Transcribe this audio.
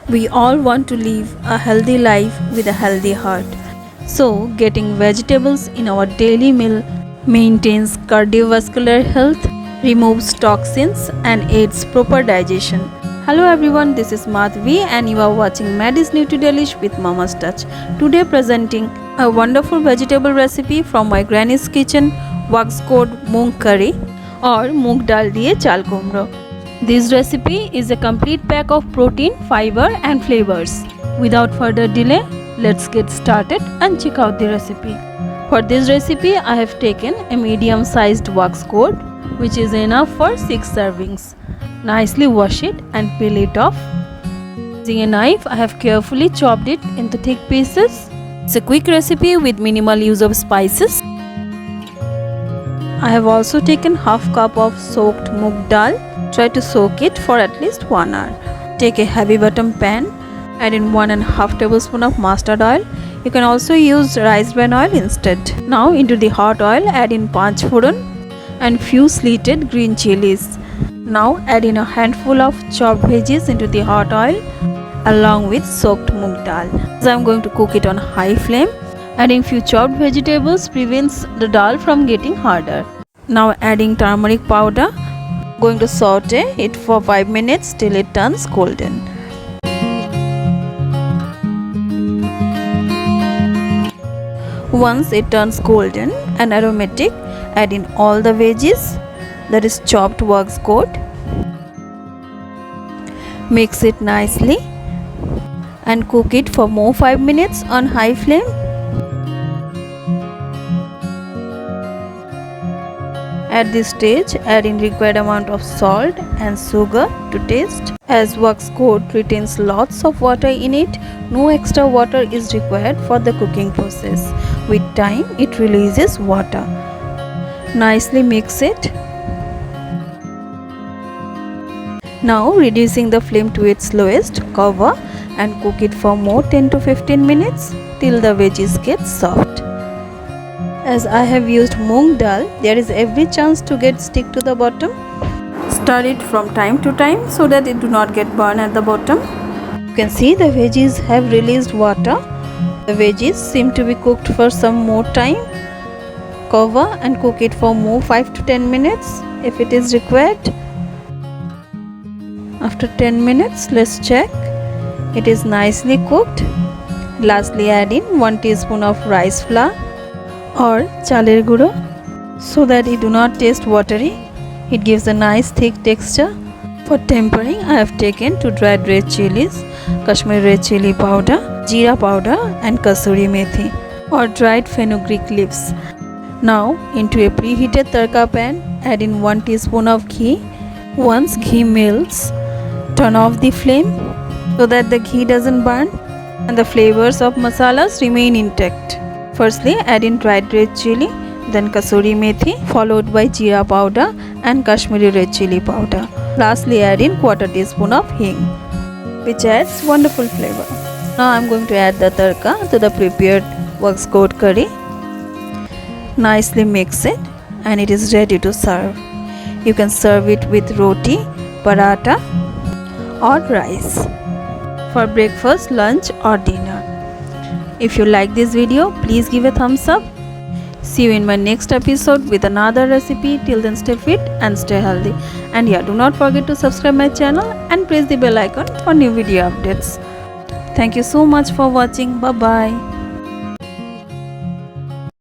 We all want to live a healthy life with a healthy heart. So, getting vegetables in our daily meal maintains cardiovascular health, removes toxins, and aids proper digestion. Hello everyone, this is Madhvi and you are watching Mady's Nutri-delish with Mama's Touch. Today presenting a wonderful vegetable recipe from my granny's kitchen, Wax-Gourd Moong Curry or Moong Dal diye Chalkumro. This recipe is a complete pack of protein, fiber and flavors. Without further delay, let's get started and check out the recipe. For this recipe, I have taken a medium-sized wax-gourd which is enough for 6 servings. Nicely wash it and peel it off. Using a knife, I have carefully chopped it into thick pieces. It's a quick recipe with minimal use of spices. I have also taken half cup of soaked moong dal. Try to soak it for at least 1 hour. Take a heavy bottom pan. Add in 1.5 tablespoon of mustard oil. You can also use rice bran oil instead. Now into the hot oil add in Panch Foron and few slitted green chilies. Now add in a handful of chopped veggies into the hot oil along with soaked moong dal. So I am going to cook it on high flame. Adding few chopped vegetables prevents the dal from getting harder. Now adding turmeric powder. Going to saute it for 5 minutes till it turns golden. Once it turns golden and aromatic, add in all the veggies, that is chopped wax-gourd. Mix it nicely and cook it for more 5 minutes on high flame. At this stage, add in required amount of salt and sugar to taste. As wax-gourd retains lots of water in it, no extra water is required for the cooking process. With time, it releases water. Nicely mix it. Now, reducing the flame to its lowest, cover and cook it for more 10 to 15 minutes till the veggies get soft. As I have used moong dal, there is every chance to get stick to the bottom. Stir it from time to time so that it do not get burned at the bottom. You can see the veggies have released water. The veggies seem to be cooked for some more time. Cover and cook it for more 5 to 10 minutes if it is required. After 10 minutes, let's check. It is nicely cooked. Lastly, add in 1 teaspoon of rice flour or chaler guro so that it do not taste watery. It gives a nice thick texture. For tempering, I have taken 2 dried red chilies, Kashmiri red chili powder, jeera powder and kasuri methi or dried fenegruk leaves. Now into a preheated tarka pan, add in 1 teaspoon of ghee. Once ghee melts, turn off the flame so that the ghee doesn't burn and the flavors of masalas remain intact. Firstly, add in dried red chili, then kasuri methi, followed by jeera powder and Kashmiri red chili powder. Lastly, add in 1/4 teaspoon of hing, which adds wonderful flavor. Now I am going to add the tarka to the prepared wax-gourd curry. Nicely mix it and it is ready to serve. You can serve it with roti, paratha or rice for breakfast, lunch or dinner. If you like this video, please give a thumbs up. See you in my next episode with another recipe. Till then, stay fit and stay healthy. And yeah, do not forget to subscribe my channel and press the bell icon for new video updates. Thank you so much for watching. Bye bye.